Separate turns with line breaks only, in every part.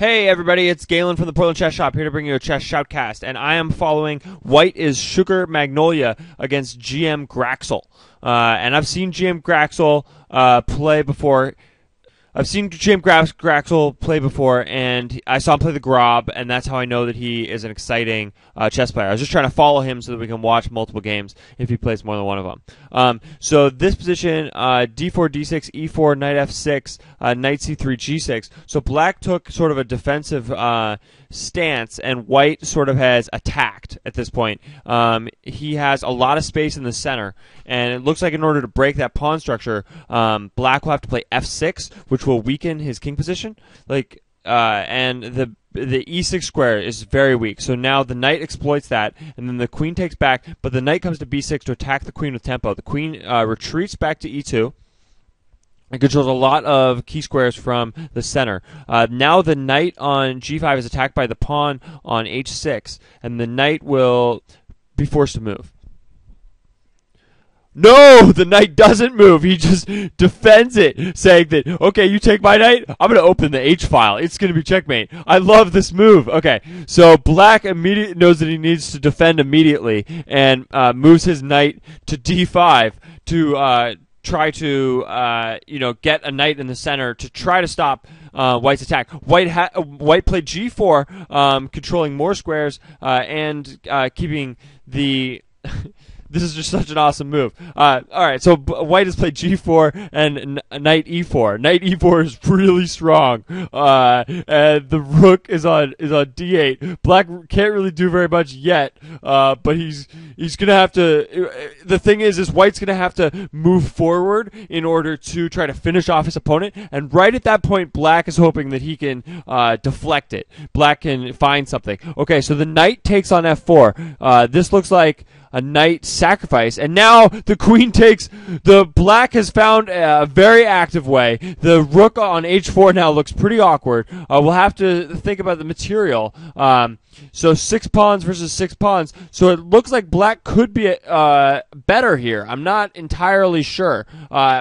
Hey everybody, it's Galen from the Portland Chess Shop here to bring you a chess shoutcast, and I am following White is Sugar Magnolia against GM Graxal. And I've seen GM Graxal play before. Graxal play before, and I saw him play the Grob, and that's how I know that he is an exciting chess player. I was just trying to follow him so that we can watch multiple games if he plays more than one of them. So this position, d4, d6, e4, knight f6, knight c3, g6. So black took sort of a defensive stance, and white sort of has attacked at this point. He has a lot of space in the center, and it looks like in order to break that pawn structure, black will have to play f6, which will weaken his king position. And the e6 square is very weak. So now the knight exploits that, and then the queen takes back, but the knight comes to b6 to attack the queen with tempo. The queen retreats back to e2. It controls a lot of key squares from the center. Now the knight on g5 is attacked by the pawn on h6, and the knight will be forced to move. No, the knight doesn't move. He just defends it, saying that, okay, you take my knight, I'm going to open the H file. It's going to be checkmate. I love this move. Okay, so black immediately knows that he needs to defend immediately and moves his knight to d5 to try to get a knight in the center to try to stop White's attack. White played g4, controlling more squares and keeping the... This is just such an awesome move. All right, so White has played g4 and knight e4. Knight e4 is really strong, and the rook is on d8. Black can't really do very much yet, but he's gonna have to. The thing is White's gonna have to move forward in order to try to finish off his opponent. And right at that point, Black is hoping that he can deflect it. Black can find something. Okay, so the knight takes on f4. This looks like a knight sacrifice, and now the queen takes. The black has found a very active way. The rook on h4 now looks pretty awkward. We'll have to think about the material. So 6 pawns versus 6 pawns. So it looks like black could be better here. I'm not entirely sure.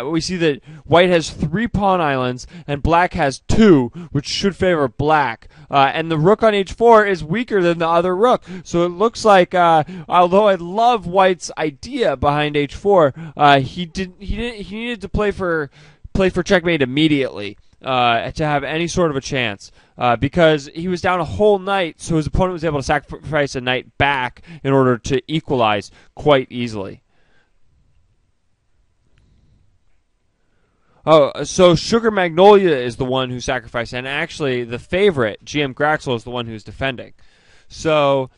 We see that white has 3 pawn islands and black has 2, which should favor black. And the rook on h4 is weaker than the other rook. So it looks like, although I love white's idea behind h4, he needed to play for checkmate immediately. To have any sort of a chance, because he was down a whole knight, so his opponent was able to sacrifice a knight back in order to equalize quite easily. Oh, so Sugar Magnolia is the one who sacrificed, and actually the favorite, GM Graxal, is the one who's defending. So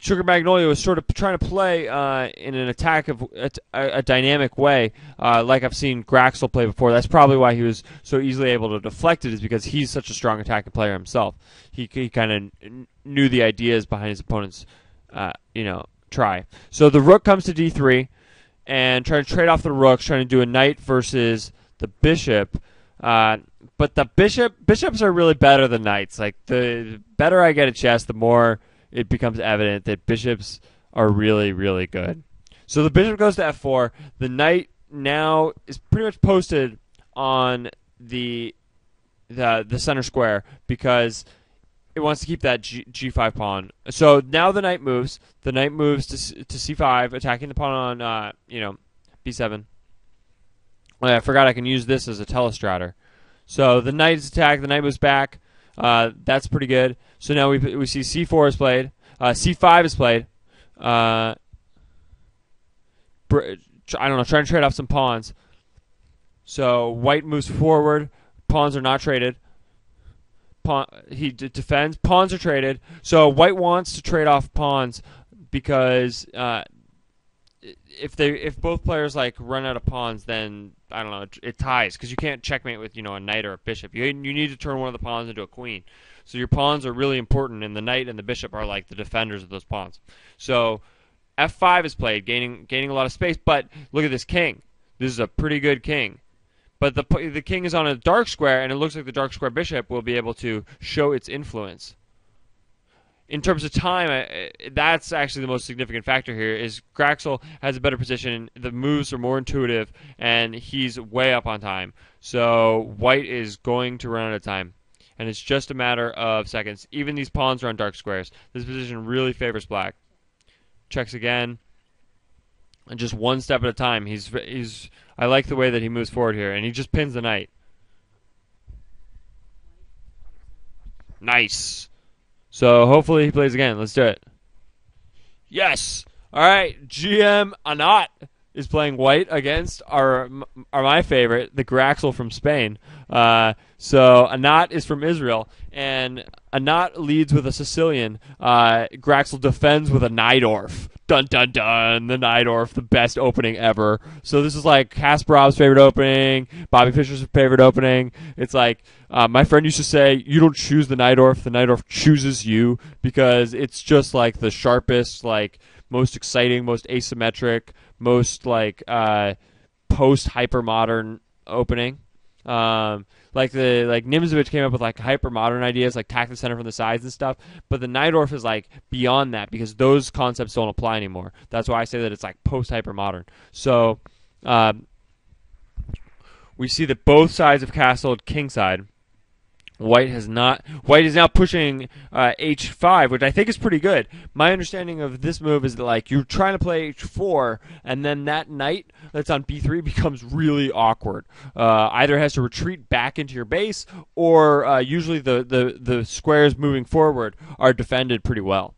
Sugar Magnolia was sort of trying to play in an attack of a dynamic way, like I've seen Graxal play before. That's probably why he was so easily able to deflect it, is because he's such a strong attacking player himself. He kind of knew the ideas behind his opponent's, try. So the rook comes to d3, and trying to trade off the rooks, trying to do a knight versus the bishop. But the bishops are really better than knights. Like, the better I get at chess, the more it becomes evident that bishops are really, really good. So the bishop goes to f4. The knight now is pretty much posted on the center square because it wants to keep that g5 pawn. So now the knight moves. The knight moves to c5, attacking the pawn on b7. Oh, yeah, I forgot I can use this as a telestrator. So the knight is attacked. The knight moves back. That's pretty good. So now we see c4 is played. C5 is played. I don't know, trying to trade off some pawns. So white moves forward. Pawns are not traded. He defends. Pawns are traded. So white wants to trade off pawns because if both players run out of pawns, then I don't know, it ties, because you can't checkmate with a knight or a bishop. You need to turn one of the pawns into a queen. So your pawns are really important, and the knight and the bishop are like the defenders of those pawns. So f5 is played, gaining a lot of space. But look at this king. This is a pretty good king. But the king is on a dark square, and it looks like the dark square bishop will be able to show its influence. In terms of time, that's actually the most significant factor here, is Graxal has a better position, the moves are more intuitive, and he's way up on time. So white is going to run out of time. and it's just a matter of seconds. Even these pawns are on dark squares. This position really favors black. Checks again, and just one step at a time. I like the way that he moves forward here, and he just pins the knight. Nice. So hopefully he plays again. Let's do it. Yes. All right. GM Anat is playing white against my favorite, the Graxal from Spain. So Anat is from Israel, and Anat leads with a Sicilian. Graxal defends with a Najdorf. Dun dun dun! The Najdorf, the best opening ever. So this is like Kasparov's favorite opening, Bobby Fischer's favorite opening. It's like my friend used to say, "You don't choose the Najdorf chooses you," because it's just like the sharpest, like most exciting, most asymmetric, most like post hyper modern opening. Like Nimzovich came up with like hyper modern ideas, like tack the center from the sides and stuff. But the Najdorf is like beyond that because those concepts don't apply anymore. That's why I say that it's like post hyper modern. So we see that both sides have castled kingside. White is now pushing h5, which I think is pretty good. My understanding of this move is that like you're trying to play h4, and then that knight that's on b3 becomes really awkward. Either has to retreat back into your base, or usually the squares moving forward are defended pretty well.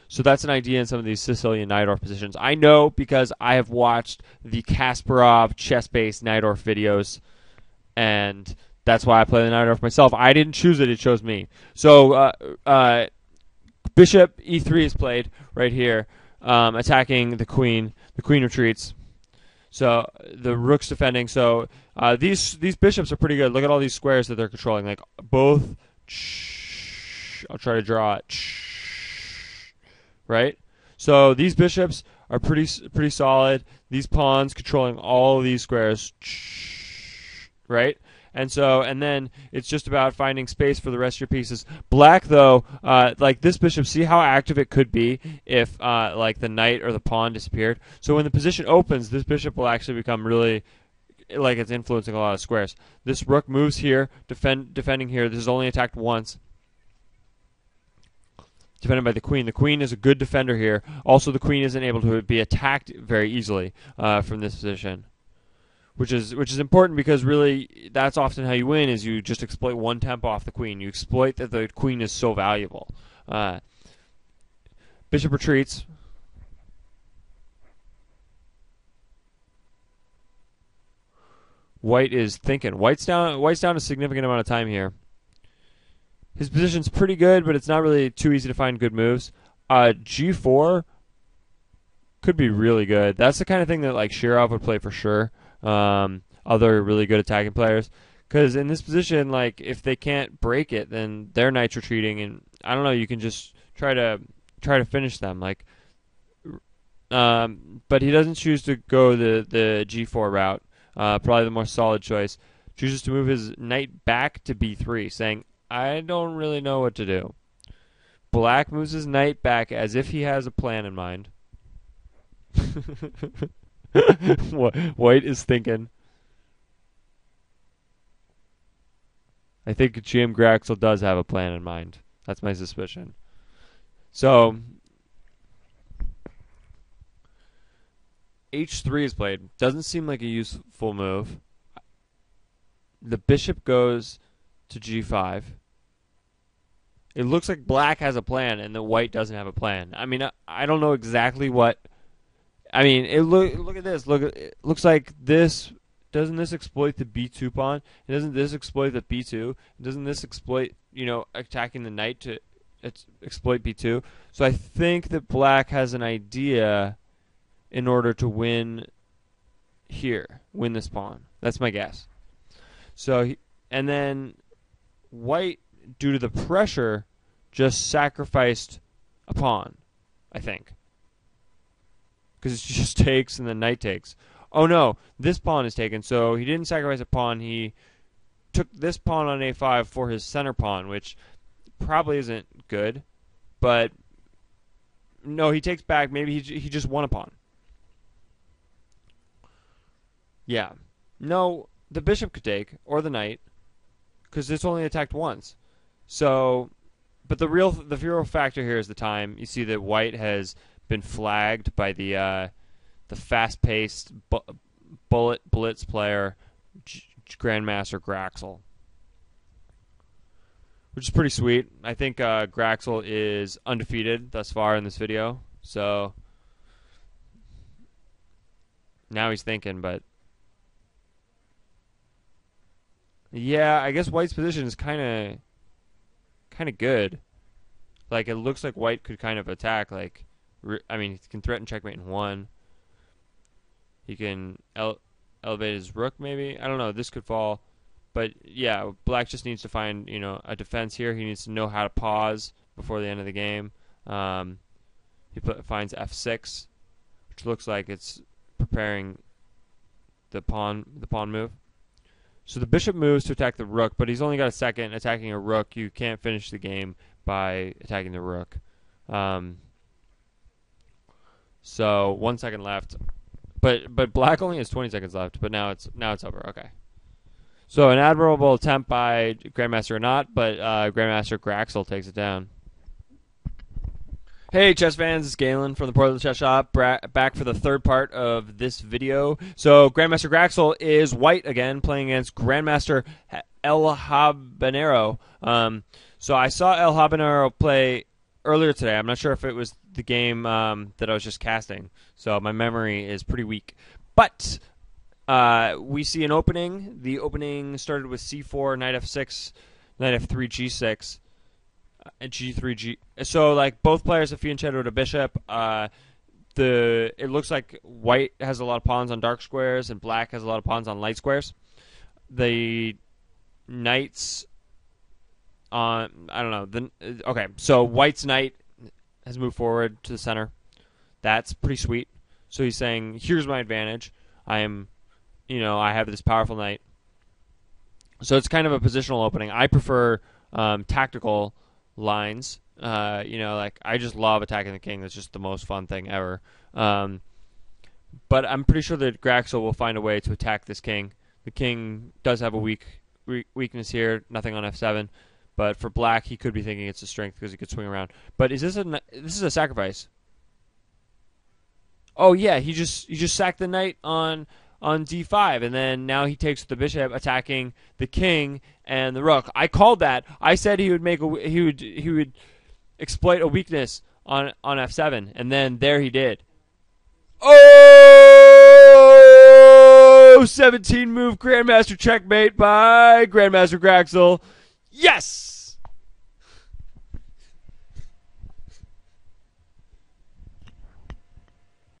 So that's an idea in some of these Sicilian Najdorf positions. I know because I have watched the Kasparov chess-based Najdorf videos, and that's why I play the Najdorf myself. I didn't choose it; it chose me. So bishop e3 is played right here, attacking the queen. The queen retreats. So the rook's defending. So these bishops are pretty good. Look at all these squares that they're controlling. Like both. I'll try to draw it. Right. So these bishops are pretty solid. These pawns controlling all of these squares. Right. And then it's just about finding space for the rest of your pieces. Black, though, like this bishop, see how active it could be if like the knight or the pawn disappeared? So when the position opens, this bishop will actually become really, like it's influencing a lot of squares. This rook moves here, defending here. This is only attacked once. Defended by the queen. The queen is a good defender here. Also, the queen isn't able to be attacked very easily from this position. Which is important because really that's often how you win is you just exploit one tempo off the queen. You exploit that the queen is so valuable. Bishop retreats. White is thinking. White's down a significant amount of time here. His position's pretty good, but it's not really too easy to find good moves. G4 could be really good. That's the kind of thing that like Shirov would play for sure. Other really good attacking players, because in this position, like if they can't break it, then their knight's retreating, and I don't know. You can just try to finish them, like. But he doesn't choose to go the G4 route. Probably the more solid choice. Chooses to move his knight back to B3, saying, "I don't really know what to do." Black moves his knight back as if he has a plan in mind. White is thinking. I think GM Graxal does have a plan in mind. That's my suspicion. So H3 is played. Doesn't seem like a useful move. The bishop goes to G5. It looks like black has a plan and the white doesn't have a plan. I mean, I don't know exactly what. I mean, look at this. It looks like this. Doesn't this exploit the B2 pawn? Doesn't this exploit the B2? Doesn't this exploit, attacking the knight to exploit B2? So I think that black has an idea in order to win here, win this pawn. That's my guess. So and then white, due to the pressure, just sacrificed a pawn, I think. Because it just takes and the knight takes. Oh no, this pawn is taken, so he didn't sacrifice a pawn. He took this pawn on a5 for his center pawn, which probably isn't good. But no, he takes back. Maybe he just won a pawn. Yeah. No, the bishop could take, or the knight, because it's only attacked once. So, but the real factor here is the time. You see that white has been flagged by the fast-paced Blitz player Grandmaster Graxal, which is pretty sweet. I think Graxal is undefeated thus far in this video, so now he's thinking, but yeah, I guess white's position is kind of good. Like, it looks like white could kind of attack. Like, I mean, he can threaten checkmate in one. He can elevate his rook, maybe. I don't know. This could fall. But, yeah, black just needs to find, a defense here. He needs to know how to pause before the end of the game. He finds f6, which looks like it's preparing the pawn move. So the bishop moves to attack the rook, but he's only got a second. Attacking a rook, you can't finish the game by attacking the rook. So 1 second left, but black only has 20 seconds left. But now it's over. Okay. So an admirable attempt by Grandmaster not, but Grandmaster Graxal takes it down. Hey chess fans, it's Galen from the Portland Chess Shop, back for the third part of this video. So Grandmaster Graxal is white again, playing against Grandmaster El Habanero. So I saw El Habanero play earlier today. I'm not sure if it was the game that I was just casting, so my memory is pretty weak. But we see an opening. The opening started with c4, knight f6, knight f3, g6. G3, G. So like both players have fianchettoed a bishop. It looks like white has a lot of pawns on dark squares and black has a lot of pawns on light squares. The knights on I don't know. Okay, so white's knight has moved forward to the center. That's pretty sweet. So he's saying, here's my advantage. I have this powerful knight. So it's kind of a positional opening. I prefer tactical lines. Like I just love attacking the king. That's just the most fun thing ever. But I'm pretty sure that Graxal will find a way to attack this king. The king does have a weakness here. Nothing on f7. But for black, he could be thinking it's a strength because he could swing around. But this is a sacrifice? Oh yeah, he just sacked the knight on d5, and then now he takes the bishop, attacking the king and the rook. I called that. I said he would exploit a weakness on f7, and then there he did. Oh, 17 move Grandmaster checkmate by Grandmaster Graxal. Yes.